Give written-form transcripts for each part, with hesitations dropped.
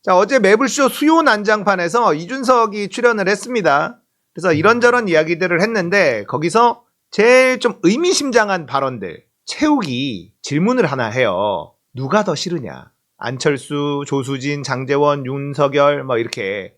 자, 어제 매불쇼 수요 난장판에서 이준석이 출연을 했습니다. 그래서 이런저런 이야기들을 했는데 거기서 제일 좀 의미심장한 발언들, 채욱이 질문을 하나 해요. 누가 더 싫으냐? 안철수, 조수진, 장제원, 윤석열 뭐 이렇게.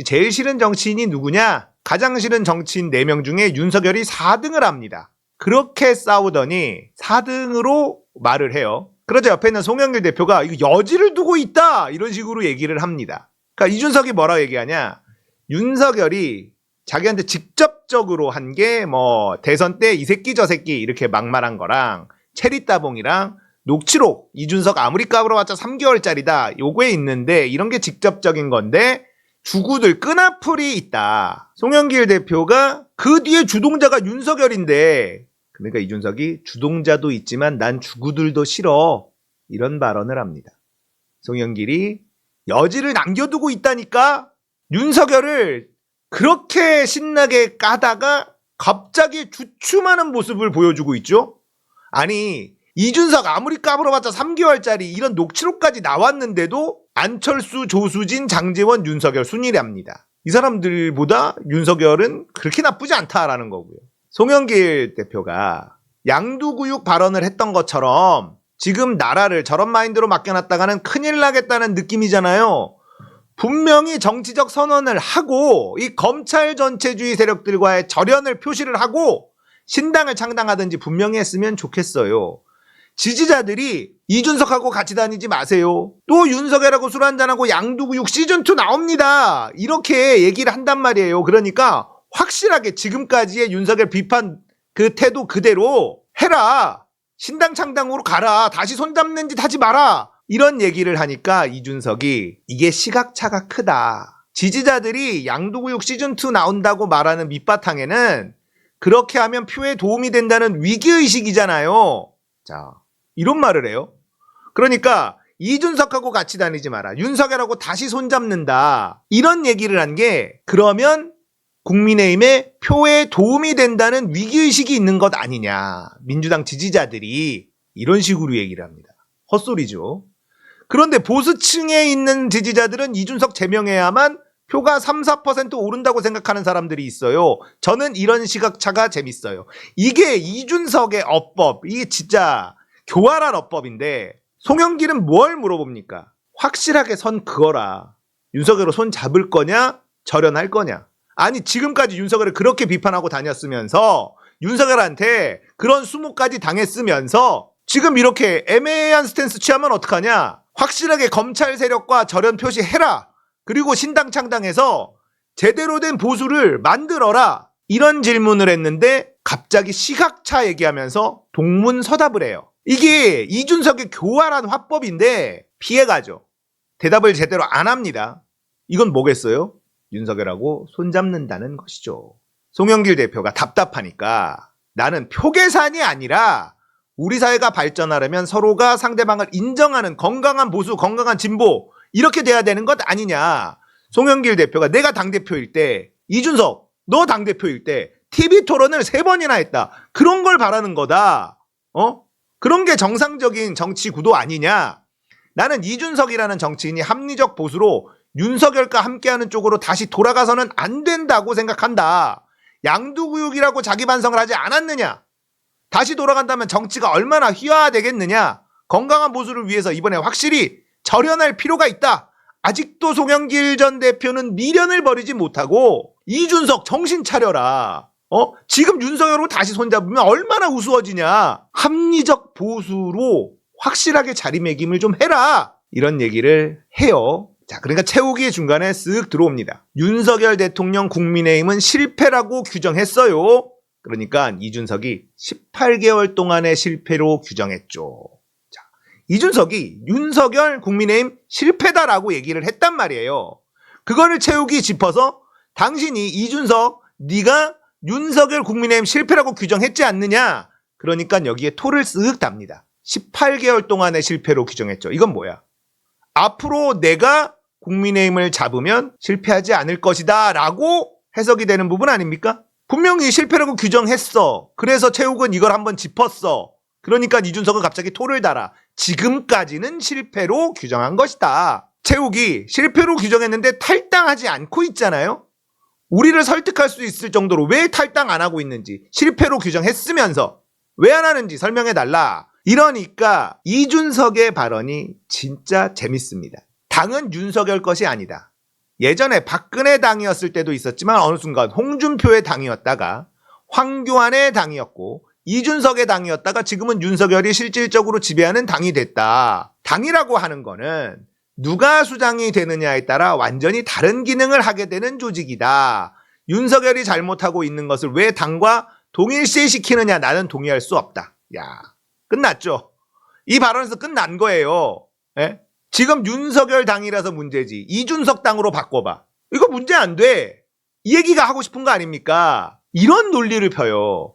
제일 싫은 정치인이 누구냐? 가장 싫은 정치인 4명 중에 윤석열이 4등을 합니다. 그렇게 싸우더니 4등으로 말을 해요. 그러자 옆에 있는 송영길 대표가 이거 여지를 두고 있다 이런 식으로 얘기를 합니다. 그러니까 이준석이 뭐라고 얘기하냐? 윤석열이 자기한테 직접적으로 한 게 뭐 대선 때 이 새끼 저 새끼 이렇게 막말한 거랑 체리따봉이랑 녹취록 이준석 아무리 까불어봤자 3개월짜리다 요거에 있는데 이런 게 직접적인 건데 주구들 끈앞풀이 있다. 송영길 대표가 그 뒤에 주동자가 윤석열인데 그러니까 이준석이 주동자도 있지만 난 주구들도 싫어 이런 발언을 합니다. 송영길이 여지를 남겨두고 있다니까 윤석열을 그렇게 신나게 까다가 갑자기 주춤하는 모습을 보여주고 있죠. 아니 이준석 아무리 까불어봤자 3개월짜리 이런 녹취록까지 나왔는데도 안철수, 조수진, 장제원, 윤석열 순위랍니다. 이 사람들보다 윤석열은 그렇게 나쁘지 않다라는 거고요. 송영길 대표가 양두구육 발언을 했던 것처럼 지금 나라를 저런 마인드로 맡겨놨다가는 큰일 나겠다는 느낌이잖아요. 분명히 정치적 선언을 하고 이 검찰 전체주의 세력들과의 절연을 표시를 하고 신당을 창당하든지 분명히 했으면 좋겠어요. 지지자들이 이준석하고 같이 다니지 마세요. 또 윤석열하고 술 한잔하고 양두구육 시즌2 나옵니다. 이렇게 얘기를 한단 말이에요. 그러니까 확실하게 지금까지의 윤석열 비판 그 태도 그대로 해라. 신당 창당으로 가라. 다시 손잡는 짓 하지 마라. 이런 얘기를 하니까 이준석이 이게 시각차가 크다. 지지자들이 양두구육 시즌2 나온다고 말하는 밑바탕에는 그렇게 하면 표에 도움이 된다는 위기의식이잖아요. 자, 이런 말을 해요. 그러니까 이준석하고 같이 다니지 마라. 윤석열하고 다시 손잡는다. 이런 얘기를 한 게 그러면 국민의힘의 표에 도움이 된다는 위기의식이 있는 것 아니냐. 민주당 지지자들이 이런 식으로 얘기를 합니다. 헛소리죠. 그런데 보수층에 있는 지지자들은 이준석 제명해야만 표가 3, 4% 오른다고 생각하는 사람들이 있어요. 저는 이런 시각차가 재밌어요. 이게 이준석의 어법, 이게 진짜 교활한 어법인데 송영길은 뭘 물어봅니까? 확실하게 선 그어라. 윤석열로 손 잡을 거냐? 절연할 거냐? 아니 지금까지 윤석열을 그렇게 비판하고 다녔으면서 윤석열한테 그런 수모까지 당했으면서 지금 이렇게 애매한 스탠스 취하면 어떡하냐? 확실하게 검찰 세력과 절연 표시해라. 그리고 신당 창당해서 제대로 된 보수를 만들어라. 이런 질문을 했는데 갑자기 시각차 얘기하면서 동문서답을 해요. 이게 이준석의 교활한 화법인데 피해가죠. 대답을 제대로 안 합니다. 이건 뭐겠어요? 윤석열하고 손잡는다는 것이죠. 송영길 대표가 답답하니까 나는 표 계산이 아니라 우리 사회가 발전하려면 서로가 상대방을 인정하는 건강한 보수, 건강한 진보 이렇게 돼야 되는 것 아니냐. 송영길 대표가 내가 당대표일 때 이준석 너 당대표일 때 TV토론을 3번이나 했다. 그런 걸 바라는 거다. 그런 게 정상적인 정치 구도 아니냐. 나는 이준석이라는 정치인이 합리적 보수로 윤석열과 함께하는 쪽으로 다시 돌아가서는 안 된다고 생각한다. 양두구육이라고 자기 반성을 하지 않았느냐. 다시 돌아간다면 정치가 얼마나 희화되겠느냐. 건강한 보수를 위해서 이번에 확실히 절연할 필요가 있다. 아직도 송영길 전 대표는 미련을 버리지 못하고 이준석 정신 차려라. 지금 윤석열로 다시 손잡으면 얼마나 우스워지냐. 합리적 보수로 확실하게 자리매김을 좀 해라. 이런 얘기를 해요. 자, 그러니까 채우기 중간에 쓱 들어옵니다. 윤석열 대통령 국민의힘은 실패라고 규정했어요. 그러니까 이준석이 18개월 동안의 실패로 규정했죠. 자, 이준석이 윤석열 국민의힘 실패다라고 얘기를 했단 말이에요. 그거를 채우기 짚어서 당신이 이준석 네가 윤석열 국민의힘 실패라고 규정했지 않느냐. 그러니까 여기에 토를 쓱 답니다. 18개월 동안의 실패로 규정했죠. 이건 뭐야? 앞으로 내가 국민의힘을 잡으면 실패하지 않을 것이다 라고 해석이 되는 부분 아닙니까? 분명히 실패라고 규정했어. 그래서 최욱은 이걸 한번 짚었어. 그러니까 이준석은 갑자기 토를 달아. 지금까지는 실패로 규정한 것이다. 최욱이 실패로 규정했는데 탈당하지 않고 있잖아요. 우리를 설득할 수 있을 정도로 왜 탈당 안 하고 있는지, 실패로 규정했으면서 왜 안 하는지 설명해달라. 이러니까 이준석의 발언이 진짜 재밌습니다. 당은 윤석열 것이 아니다. 예전에 박근혜 당이었을 때도 있었지만 어느 순간 홍준표의 당이었다가 황교안의 당이었고 이준석의 당이었다가 지금은 윤석열이 실질적으로 지배하는 당이 됐다. 당이라고 하는 거는 누가 수장이 되느냐에 따라 완전히 다른 기능을 하게 되는 조직이다. 윤석열이 잘못하고 있는 것을 왜 당과 동일시시키느냐, 나는 동의할 수 없다. 야, 끝났죠? 이 발언에서 끝난 거예요. 예? 지금 윤석열 당이라서 문제지 이준석 당으로 바꿔봐. 이거 문제 안 돼. 이 얘기가 하고 싶은 거 아닙니까? 이런 논리를 펴요.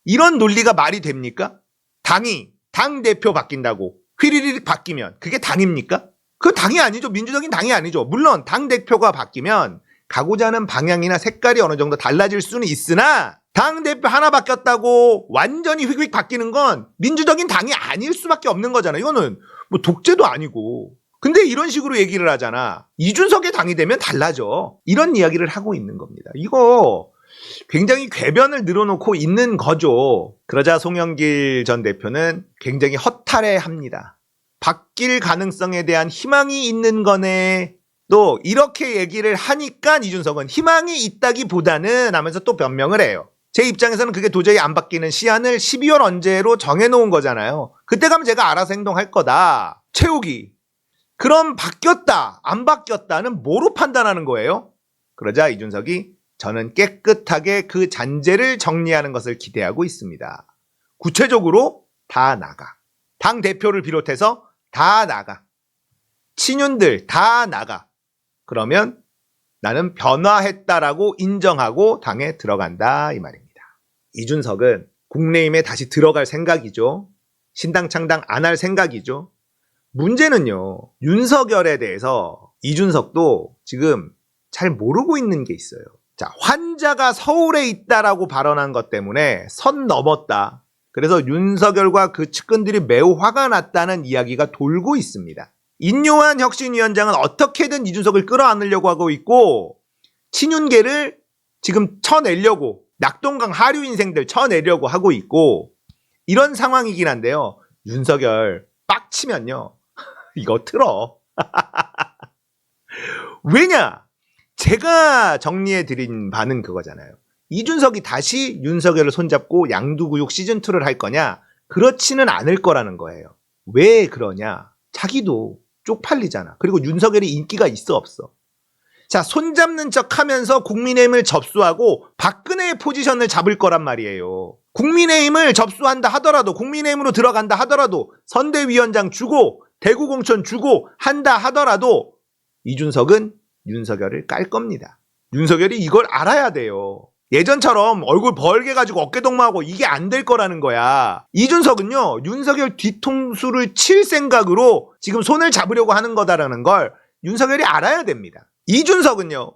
이런 논리가 말이 됩니까? 당이 당대표 바뀐다고 휘리릭 바뀌면 그게 당입니까? 그 당이 아니죠. 민주적인 당이 아니죠. 물론 당대표가 바뀌면 가고자 하는 방향이나 색깔이 어느 정도 달라질 수는 있으나 당대표 하나 바뀌었다고 완전히 휙휙 바뀌는 건 민주적인 당이 아닐 수밖에 없는 거잖아요. 이거는 뭐 독재도 아니고. 근데 이런 식으로 얘기를 하잖아. 이준석의 당이 되면 달라져. 이런 이야기를 하고 있는 겁니다. 이거 굉장히 궤변을 늘어놓고 있는 거죠. 그러자 송영길 전 대표는 굉장히 허탈해합니다. 바뀔 가능성에 대한 희망이 있는 거네. 또 이렇게 얘기를 하니까 이준석은 희망이 있다기보다는 하면서 또 변명을 해요. 제 입장에서는 그게 도저히 안 바뀌는 시한을 12월 언제로 정해놓은 거잖아요. 그때 가면 제가 알아서 행동할 거다. 최욱이 그럼 바뀌었다 안 바뀌었다는 뭐로 판단하는 거예요? 그러자 이준석이 저는 깨끗하게 그 잔재를 정리하는 것을 기대하고 있습니다. 구체적으로 다 나가. 당 대표를 비롯해서 다 나가. 친윤들 다 나가. 그러면 나는 변화했다라고 인정하고 당에 들어간다 이 말입니다. 이준석은 국민의힘에 다시 들어갈 생각이죠. 신당 창당 안 할 생각이죠. 문제는요. 윤석열에 대해서 이준석도 지금 잘 모르고 있는 게 있어요. 자, 환자가 서울에 있다라고 발언한 것 때문에 선 넘었다. 그래서 윤석열과 그 측근들이 매우 화가 났다는 이야기가 돌고 있습니다. 인요한 혁신위원장은 어떻게든 이준석을 끌어안으려고 하고 있고 친윤계를 지금 쳐내려고 낙동강 하류 인생들 쳐내려고 하고 있고 이런 상황이긴 한데요. 윤석열 빡치면요. 이거 틀어. 왜냐? 제가 정리해드린 바는 그거잖아요. 이준석이 다시 윤석열을 손잡고 양두구육 시즌2를 할 거냐? 그렇지는 않을 거라는 거예요. 왜 그러냐? 자기도 쪽팔리잖아. 그리고 윤석열이 인기가 있어 없어? 자, 손잡는 척 하면서 국민의힘을 접수하고 박근혜의 포지션을 잡을 거란 말이에요. 국민의힘을 접수한다 하더라도 국민의힘으로 들어간다 하더라도 선대위원장 주고 대구 공천 주고 한다 하더라도 이준석은 윤석열을 깔 겁니다. 윤석열이 이걸 알아야 돼요. 예전처럼 얼굴 벌게 가지고 어깨동무하고 이게 안 될 거라는 거야. 이준석은요. 윤석열 뒤통수를 칠 생각으로 지금 손을 잡으려고 하는 거다라는 걸 윤석열이 알아야 됩니다. 이준석은요.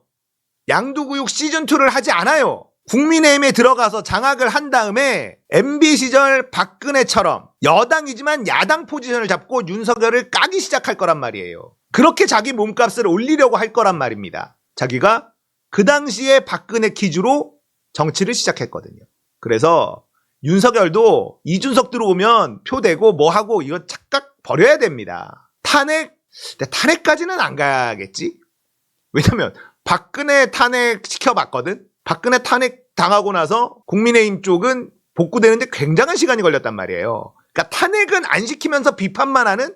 양두구육 시즌2를 하지 않아요. 국민의힘에 들어가서 장악을 한 다음에 MB 시절 박근혜처럼 여당이지만 야당 포지션을 잡고 윤석열을 까기 시작할 거란 말이에요. 그렇게 자기 몸값을 올리려고 할 거란 말입니다. 자기가 그 당시에 박근혜 퀴즈로 정치를 시작했거든요. 그래서 윤석열도 이준석 들어오면 표대고 뭐하고 이거 착각 버려야 됩니다. 탄핵까지는 안 가겠지? 왜냐면 박근혜 탄핵 시켜봤거든? 박근혜 탄핵 당하고 나서 국민의힘 쪽은 복구되는데 굉장한 시간이 걸렸단 말이에요. 그러니까 탄핵은 안 시키면서 비판만 하는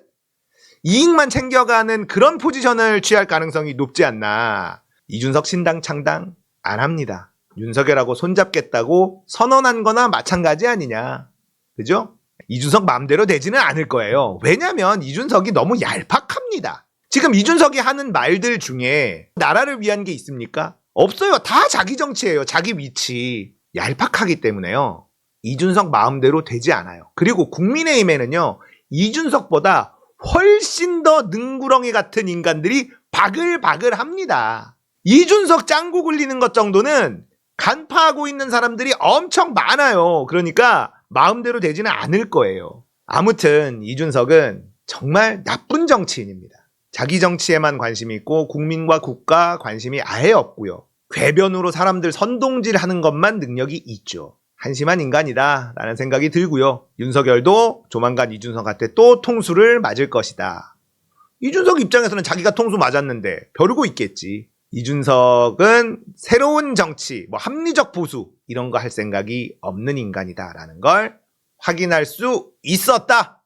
이익만 챙겨가는 그런 포지션을 취할 가능성이 높지 않나. 이준석 신당 창당 안 합니다. 윤석열하고 손잡겠다고 선언한 거나 마찬가지 아니냐. 그죠? 이준석 마음대로 되지는 않을 거예요. 왜냐면 이준석이 너무 얄팍합니다. 지금 이준석이 하는 말들 중에 나라를 위한 게 있습니까? 없어요. 다 자기 정치예요. 자기 위치. 얄팍하기 때문에요. 이준석 마음대로 되지 않아요. 그리고 국민의힘에는요. 이준석보다 훨씬 더 능구렁이 같은 인간들이 바글바글합니다. 이준석 짱구 굴리는 것 정도는 간파하고 있는 사람들이 엄청 많아요. 그러니까 마음대로 되지는 않을 거예요. 아무튼 이준석은 정말 나쁜 정치인입니다. 자기 정치에만 관심이 있고 국민과 국가 관심이 아예 없고요. 궤변으로 사람들 선동질하는 것만 능력이 있죠. 한심한 인간이다 라는 생각이 들고요. 윤석열도 조만간 이준석한테 또 통수를 맞을 것이다. 이준석 입장에서는 자기가 통수 맞았는데 벼르고 있겠지. 이준석은 새로운 정치, 합리적 보수 이런 거 할 생각이 없는 인간이다라는 걸 확인할 수 있었다.